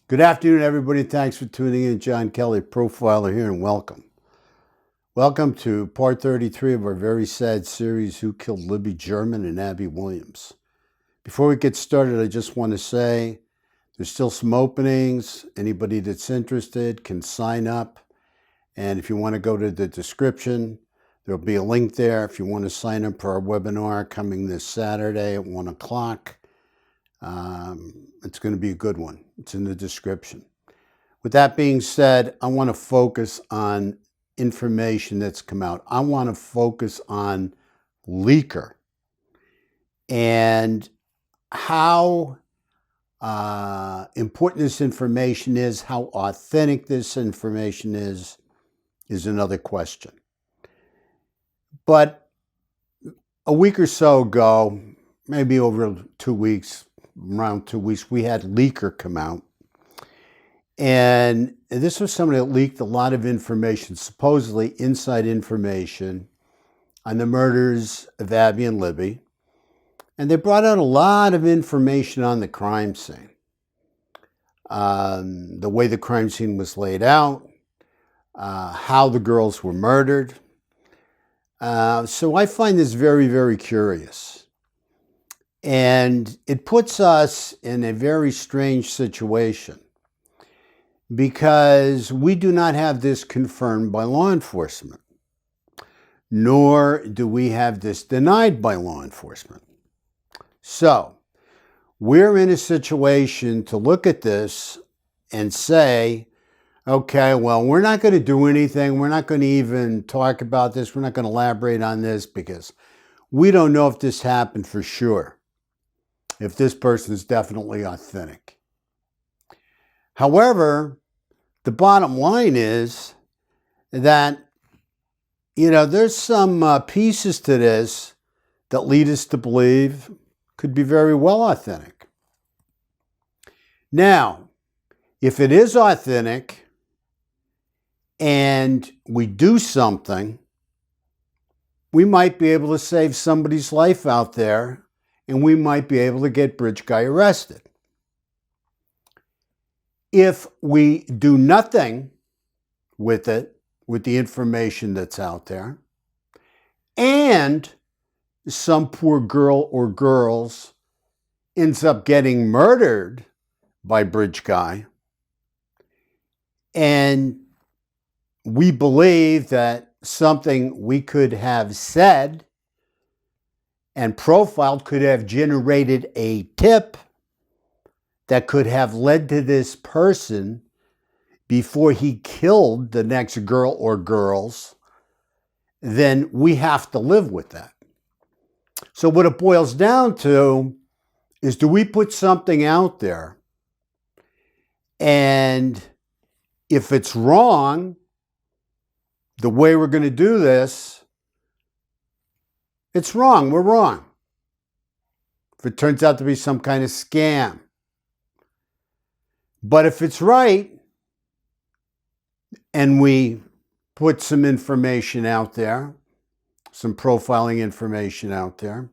Good afternoon, everybody. Thanks for tuning in. John Kelly, profiler here, and welcome. Welcome to part 33 of our very sad series, Who Killed Libby German and Abby Williams. Before we get started, I just want to say there's still some openings. Anybody that's interested can sign up. And if you want to go to the description, there'll be a link there. If you want to sign up for our webinar coming this Saturday at 1 o'clock, it's going to be a good one. It's in the description. With that being said, I want to focus on information that's come out. I want to focus on Leigh Kerr and how important this information is, how authentic this information is another question. But a week or so ago, maybe over 2 weeks, around 2 weeks, we had Leigh Kerr come out. And this was somebody that leaked a lot of information, supposedly inside information, on the murders of Abby and Libby. And they brought out a lot of information on the crime scene. The way the crime scene was laid out, how the girls were murdered. So I find this very, very curious. And it puts us in a very strange situation because we do not have this confirmed by law enforcement, nor do we have this denied by law enforcement. So we're in a situation to look at this and say, okay, well, we're not going to do anything. We're not going to even talk about this. We're not going to elaborate on this because we don't know if this happened for sure, if this person is definitely authentic. However, the bottom line is that, there's some pieces to this that lead us to believe could be very well authentic. Now, if it is authentic and we do something, we might be able to save somebody's life out there, and we might be able to get Bridge Guy arrested. If we do nothing with it, with the information that's out there, and some poor girl or girls ends up getting murdered by Bridge Guy, and we believe that something we could have said and profiled could have generated a tip that could have led to this person before he killed the next girl or girls, then we have to live with that. So what it boils down to is, do we put something out there, and if it's wrong, the way we're going to do this, it's wrong. We're wrong. If it turns out to be some kind of scam. But if it's right, and we put some information out there, some profiling information out there,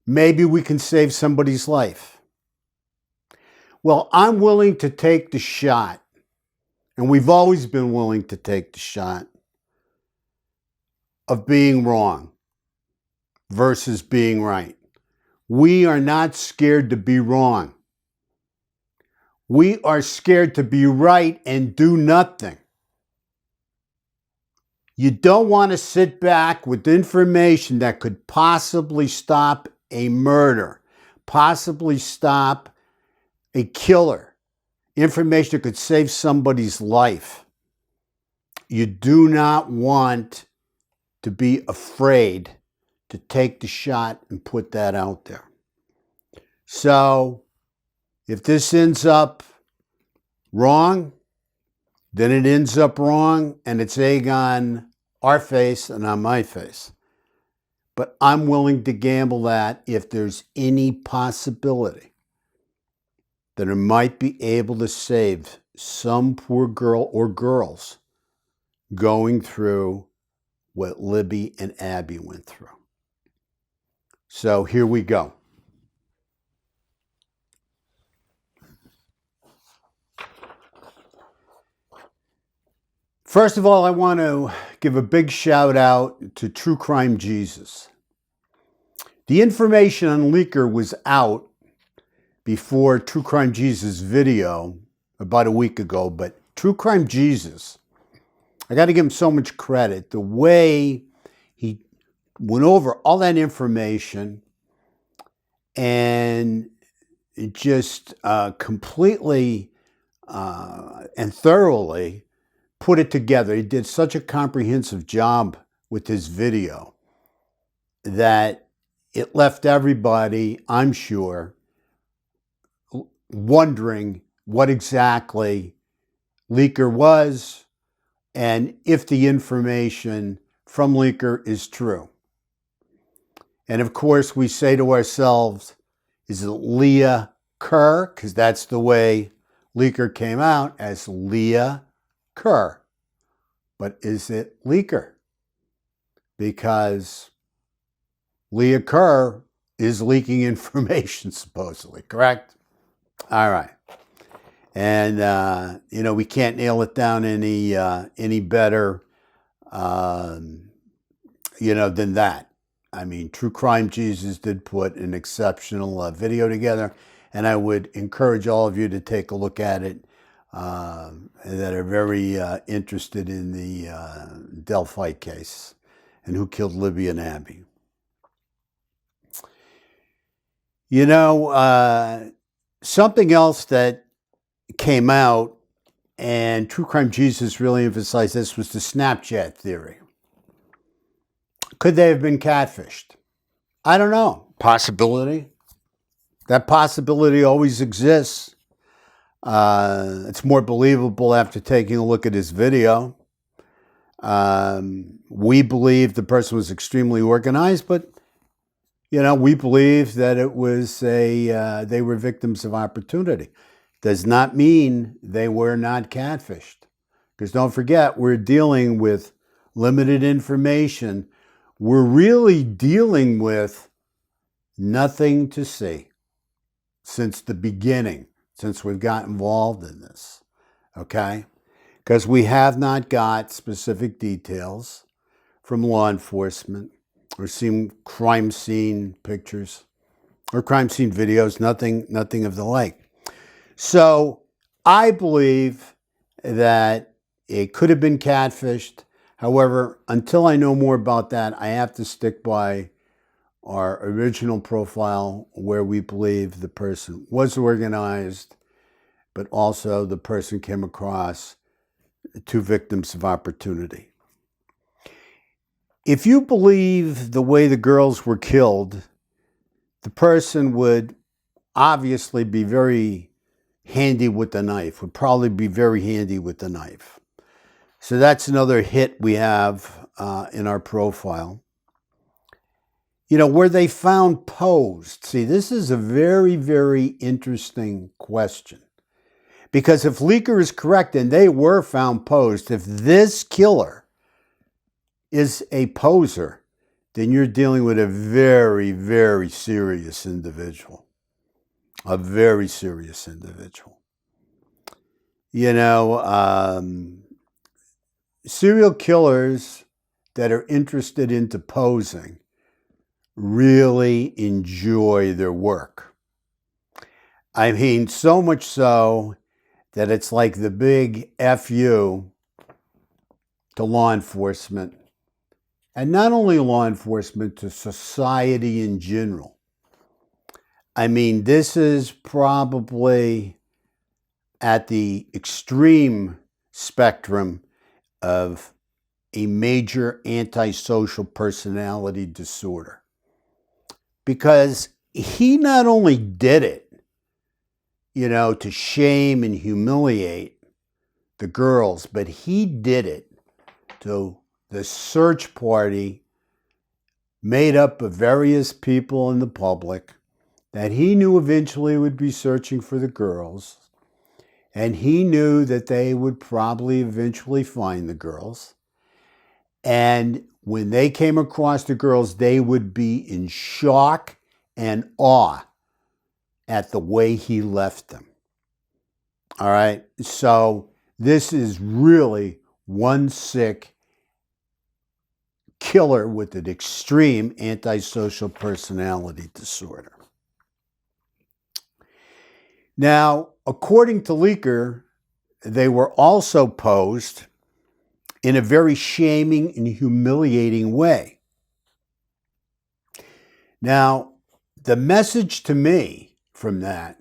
maybe we can save somebody's life. Well, I'm willing to take the shot, and we've always been willing to take the shot of being wrong versus being right. We are not scared to be wrong. We are scared to be right and do nothing. You don't want to sit back with information that could possibly stop a murder, possibly stop a killer, information that could save somebody's life. You do not want to be afraid to take the shot and put that out there. So, if this ends up wrong, then it ends up wrong, and it's egg on our face and on my face. But I'm willing to gamble that if there's any possibility that it might be able to save some poor girl or girls going through what Libby and Abby went through. So here we go. First of all, I want to give a big shout out to True Crime Jesus. The information on Leigh Kerr was out before True Crime Jesus video about a week ago, but True Crime Jesus, I got to give him so much credit. The way he went over all that information and it just completely and thoroughly put it together. He did such a comprehensive job with his video that it left everybody, I'm sure, wondering what exactly Leigh Kerr was and if the information from Leigh Kerr is true. And of course, we say to ourselves, is it Leigh Kerr? Because that's the way Leigh Kerr came out, as Leigh Kerr. But is it Leigh Kerr? Because Leigh Kerr is leaking information, supposedly, correct? All right. And, we can't nail it down any better, than that. I mean, True Crime Jesus did put an exceptional video together, and I would encourage all of you to take a look at it that are very interested in the Delphi case and who killed Libby and Abby. Something else that came out, and True Crime Jesus really emphasized this, was the Snapchat theory. Could they have been catfished? I don't know. Possibility. That possibility always exists. It's more believable after taking a look at his video. We believe the person was extremely organized, but we believe that it was they were victims of opportunity. Does not mean they were not catfished. Because don't forget, we're dealing with limited information. We're really dealing with nothing to see since the beginning, since we've got involved in this, okay? Because we have not got specific details from law enforcement or seen crime scene pictures or crime scene videos, nothing of the like. So I believe that it could have been catfished. However, until I know more about that, I have to stick by our original profile where we believe the person was organized, but also the person came across two victims of opportunity. If you believe the way the girls were killed, the person would obviously be very handy with the knife, would probably be very handy with the knife. So that's another hit we have in our profile. Where they found posed. See, this is a very, very interesting question. Because if Leigh Kerr is correct and they were found posed, if this killer is a poser, then you're dealing with a very, very serious individual. A very serious individual. Serial killers that are interested into posing really enjoy their work. I mean, so much so that it's like the big FU to law enforcement, and not only law enforcement, to society in general. I mean, this is probably at the extreme spectrum of a major antisocial personality disorder. Because he not only did it, to shame and humiliate the girls, but he did it to the search party made up of various people in the public that he knew eventually would be searching for the girls. And he knew that they would probably eventually find the girls. And when they came across the girls, they would be in shock and awe at the way he left them. All right? So this is really one sick killer with an extreme antisocial personality disorder. Now, according to Leigh Kerr, they were also posed in a very shaming and humiliating way. Now, the message to me from that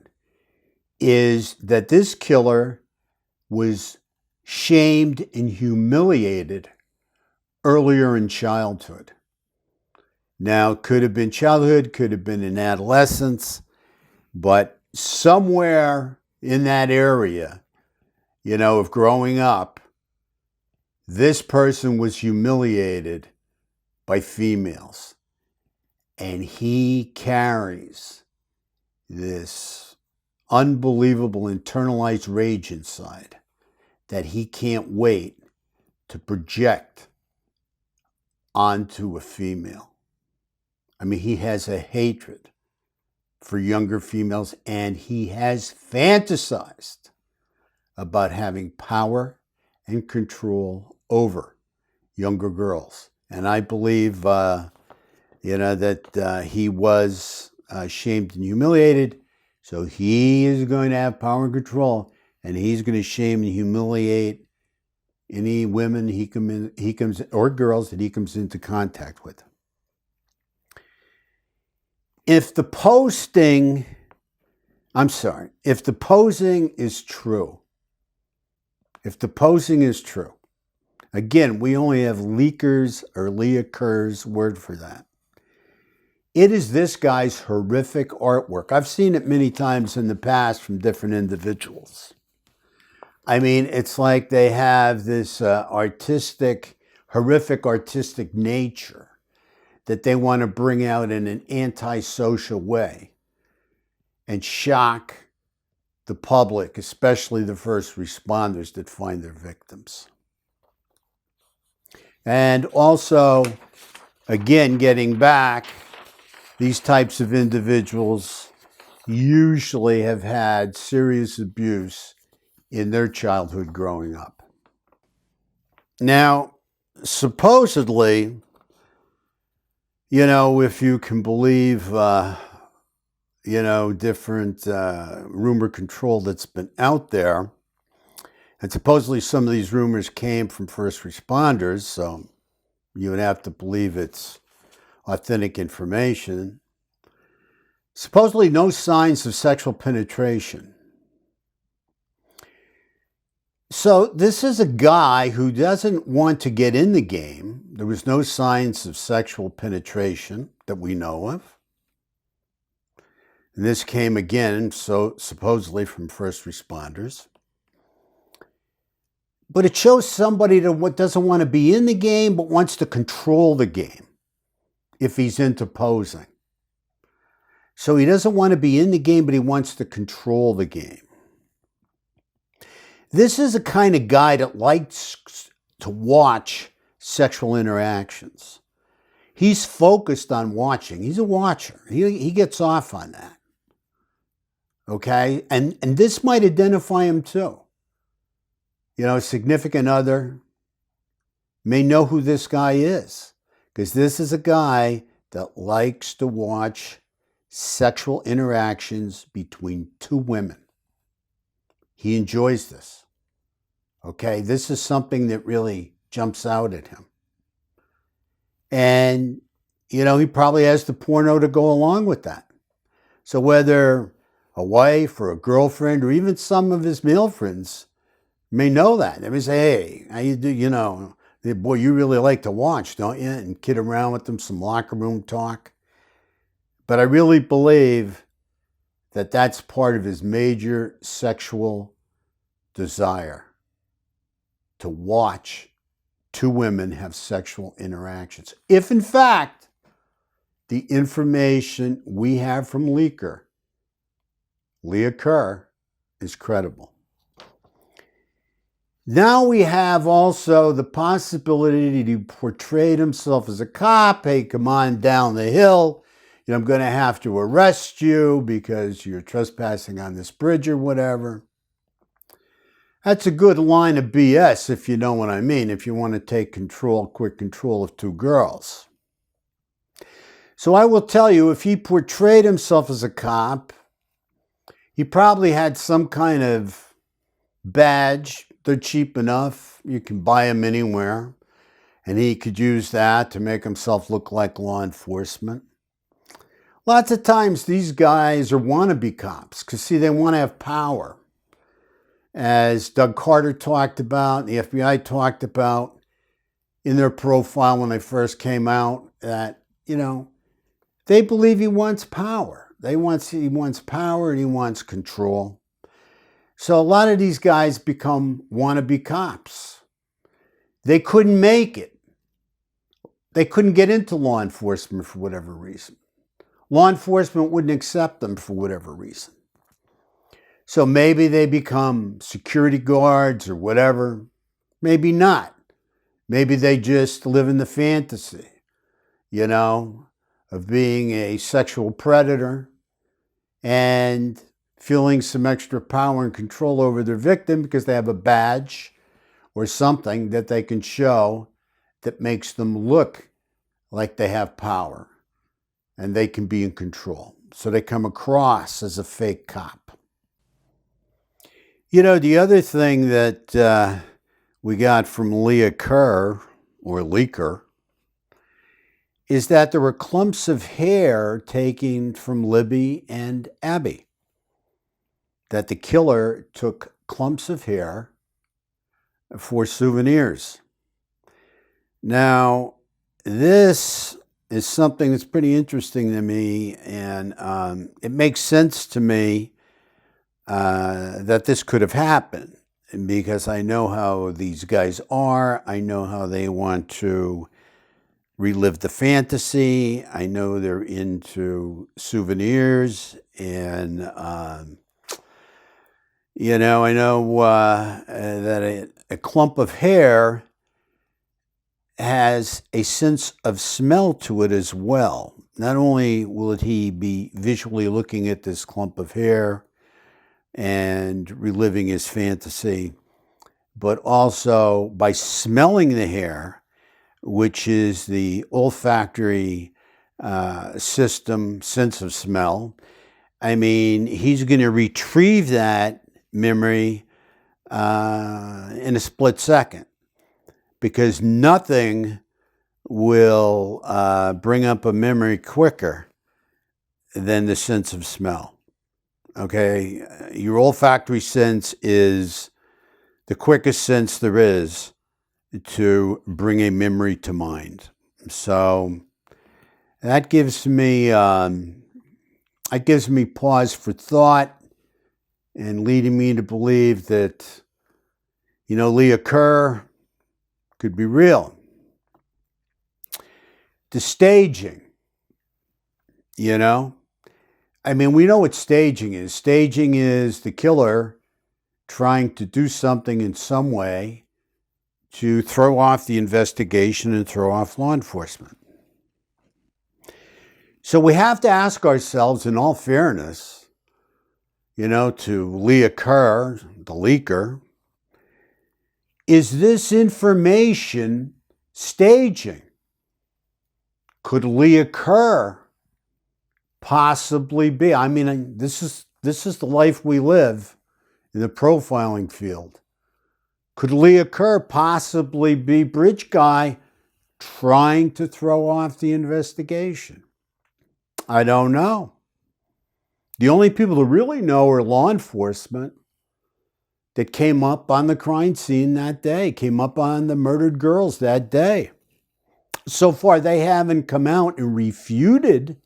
is that this killer was shamed and humiliated earlier in childhood. Now, could have been childhood, could have been in adolescence, but somewhere in that area, of growing up, this person was humiliated by females. And he carries this unbelievable internalized rage inside that he can't wait to project onto a female. I mean, he has a hatred for younger females, and he has fantasized about having power and control over younger girls. And I believe, that he was shamed and humiliated. So he is going to have power and control, and he's going to shame and humiliate any women he comes or girls that he comes into contact with. If the posing is true, again, we only have Leigh Kerr's word for that. It is this guy's horrific artwork. I've seen it many times in the past from different individuals. I mean, it's like they have this horrific artistic nature that they want to bring out in an antisocial way and shock the public, especially the first responders that find their victims. And also, again, getting back, these types of individuals usually have had serious abuse in their childhood growing up. Now, supposedly, if you can believe, different rumor control that's been out there, and supposedly some of these rumors came from first responders, so you would have to believe it's authentic information. Supposedly no signs of sexual penetration. So this is a guy who doesn't want to get in the game. There was no signs of sexual penetration that we know of. And this came again, so supposedly from first responders. But it shows somebody that doesn't want to be in the game, but wants to control the game if he's into posing. So he doesn't want to be in the game, but he wants to control the game. This is a kind of guy that likes to watch sexual interactions. He's focused on watching. He's a watcher. He gets off on that. Okay? And this might identify him too. A significant other may know who this guy is, because this is a guy that likes to watch sexual interactions between two women. He enjoys this. Okay, this is something that really jumps out at him. And, he probably has the porno to go along with that. So whether a wife or a girlfriend or even some of his male friends may know that. They may say, hey, how you do, boy, you really like to watch, don't you? And kid around with them, some locker room talk. But I really believe that that's part of his major sexual desire, to watch two women have sexual interactions. If, in fact, the information we have from Leigh Kerr is credible. Now we have also the possibility he portrayed himself as a cop. Hey, come on down the hill. I'm going to have to arrest you because you're trespassing on this bridge or whatever. That's a good line of BS, if you know what I mean, if you want to take quick control of two girls. So I will tell you, if he portrayed himself as a cop, he probably had some kind of badge. They're cheap enough. You can buy them anywhere. And he could use that to make himself look like law enforcement. Lots of times these guys are wannabe cops because, see, they want to have power. As Doug Carter talked about, the FBI talked about in their profile when they first came out, that, they believe he wants power. He wants power and he wants control. So a lot of these guys become wannabe cops. They couldn't make it. They couldn't get into law enforcement for whatever reason. Law enforcement wouldn't accept them for whatever reason. So maybe they become security guards or whatever. Maybe not. Maybe they just live in the fantasy, of being a sexual predator and feeling some extra power and control over their victim because they have a badge or something that they can show that makes them look like they have power and they can be in control. So they come across as a fake cop. The other thing that we got from Leigh Kerr, or Leigh Kerr, is that there were clumps of hair taken from Libby and Abby. That the killer took clumps of hair for souvenirs. Now, this is something that's pretty interesting to me, and it makes sense to me that this could have happened, because I know how these guys are. I know how they want to relive the fantasy. I know they're into souvenirs, and I know that a clump of hair has a sense of smell to it as well. Not only will he be visually looking at this clump of hair and reliving his fantasy, but also by smelling the hair, which is the olfactory sense of smell. I mean, he's going to retrieve that memory in a split second, because nothing will bring up a memory quicker than the sense of smell. Okay, your olfactory sense is the quickest sense there is to bring a memory to mind. So that gives me pause for thought, and leading me to believe that, Leigh Kerr could be real. The staging, we know what staging is. Staging is the killer trying to do something in some way to throw off the investigation and throw off law enforcement. So we have to ask ourselves, in all fairness, to Leigh Kerr, the leaker, is this information staging? Could Leigh Kerr possibly be? I mean, this is the life we live in the profiling field. Could Leigh Kerr possibly be bridge guy trying to throw off the investigation? I don't know. The only people who really know are law enforcement that came up on the crime scene that day, came up on the murdered girls that day. So far, they haven't come out and refuted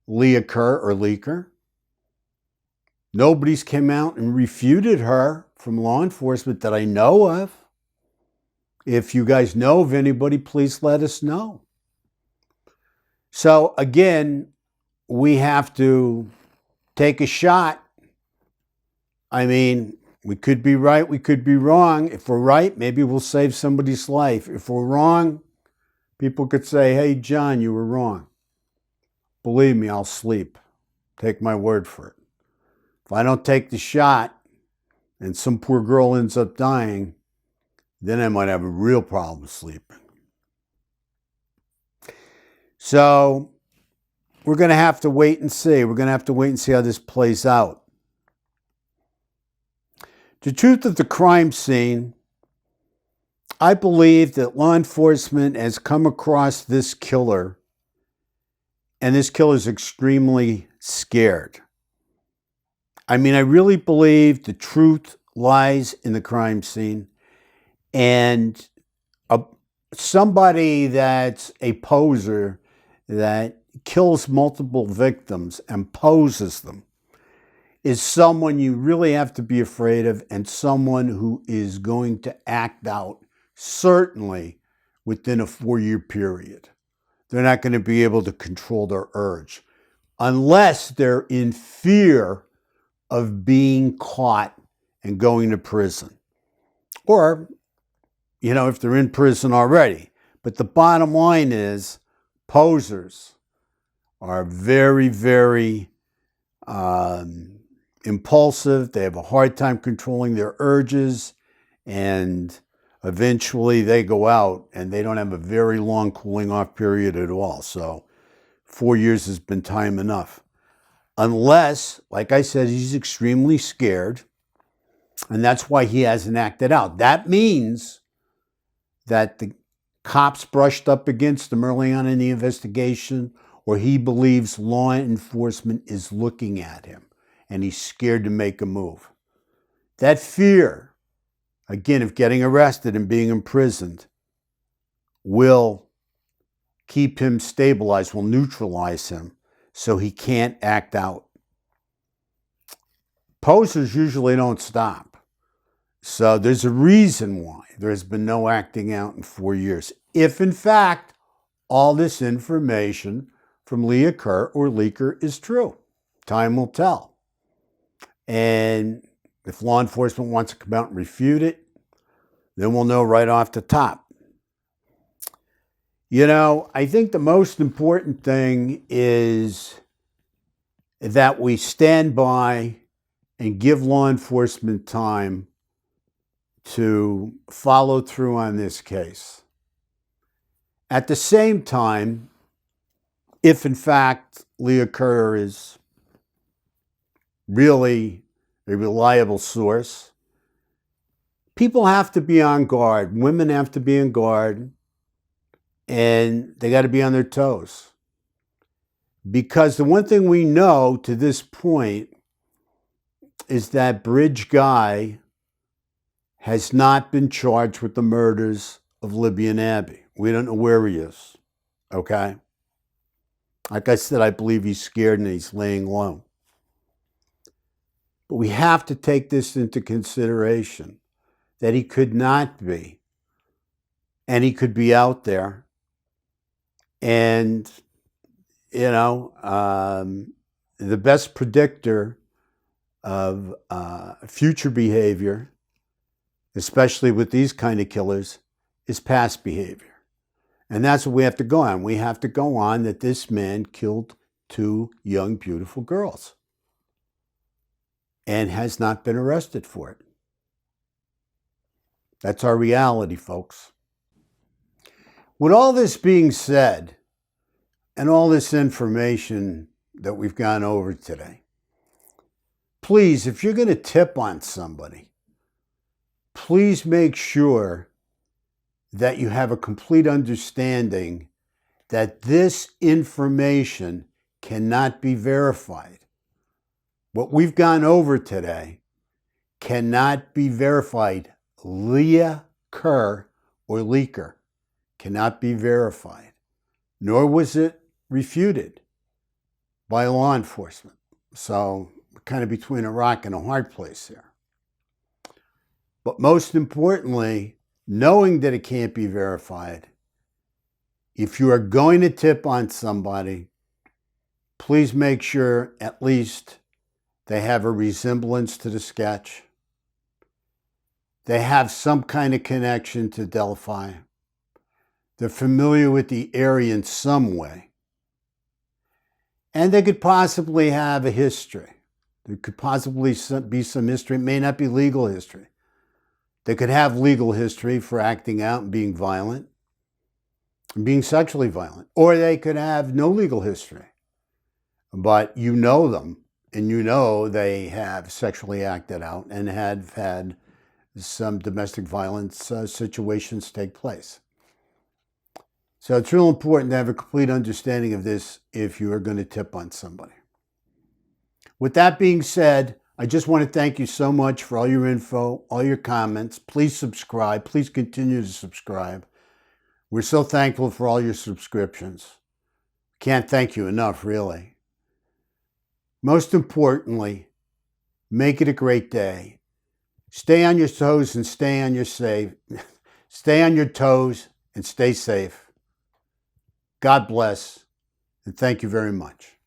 Leigh Kerr or Leigh Kerr. Nobody's come out and refuted her from law enforcement that I know of. If you guys know of anybody, please let us know. So again, we have to take a shot. I mean, we could be right, we could be wrong. If we're right, maybe we'll save somebody's life. If we're wrong, people could say, hey, John, you were wrong. Believe me, I'll sleep. Take my word for it. If I don't take the shot, and some poor girl ends up dying, then I might have a real problem sleeping. So we're going to have to wait and see. We're going to have to wait and see how this plays out. The truth of the crime scene, I believe that law enforcement has come across this killer, and this killer is extremely scared. I mean, I really believe the truth lies in the crime scene, and somebody that's a poser that kills multiple victims and poses them is someone you really have to be afraid of, and someone who is going to act out certainly within a 4-year period. They're not going to be able to control their urge unless they're in fear of being caught and going to prison. Or, if they're in prison already. But the bottom line is, posers are very, very impulsive. They have a hard time controlling their urges, and eventually they go out and they don't have a very long cooling off period at all. So 4 years has been time enough. Unless, like I said, he's extremely scared, and that's why he hasn't acted out. That means that the cops brushed up against him early on in the investigation, or he believes law enforcement is looking at him and he's scared to make a move. That fear, again, of getting arrested and being imprisoned will keep him stabilized, will neutralize him so he can't act out. Posers usually don't stop. So there's a reason why there has been no acting out in 4 years. If, in fact, all this information from Leigh Kerr or Leigh Kerr is true. Time will tell. And if law enforcement wants to come out and refute it, then we'll know right off the top. I think the most important thing is that we stand by and give law enforcement time to follow through on this case. At the same time, if in fact Leigh Kerr is really a reliable source, people have to be on guard. Women have to be on guard, and they got to be on their toes. Because the one thing we know to this point is that Bridge Guy has not been charged with the murders of Libby and Abby. We don't know where he is, okay? Like I said, I believe he's scared and he's laying low. But we have to take this into consideration, that he could not be, and he could be out there. And, the best predictor of future behavior, especially with these kind of killers, is past behavior. And that's what we have to go on. We have to go on that this man killed 2 young, beautiful girls and has not been arrested for it. That's our reality, folks. With all this being said, and all this information that we've gone over today, please, if you're going to tip on somebody, please make sure that you have a complete understanding that this information cannot be verified. What we've gone over today cannot be verified. Leigh Kerr or Leigh Kerr cannot be verified, nor was it refuted by law enforcement. So we're kind of between a rock and a hard place here. But most importantly, knowing that it can't be verified, if you are going to tip on somebody, please make sure at least they have a resemblance to the sketch. They have some kind of connection to Delphi. They're familiar with the area in some way. And they could possibly have a history. There could possibly be some history. It may not be legal history. They could have legal history for acting out and being violent, and being sexually violent. Or they could have no legal history. But you know them, and you know they have sexually acted out and have had some domestic violence situations take place. So it's real important to have a complete understanding of this if you are going to tip on somebody. With that being said, I just want to thank you so much for all your info, all your comments. Please subscribe. Please continue to subscribe. We're so thankful for all your subscriptions. Can't thank you enough, really. Most importantly, make it a great day. Stay on your toes and stay on your safe. Stay on your toes and stay safe. God bless, and thank you very much.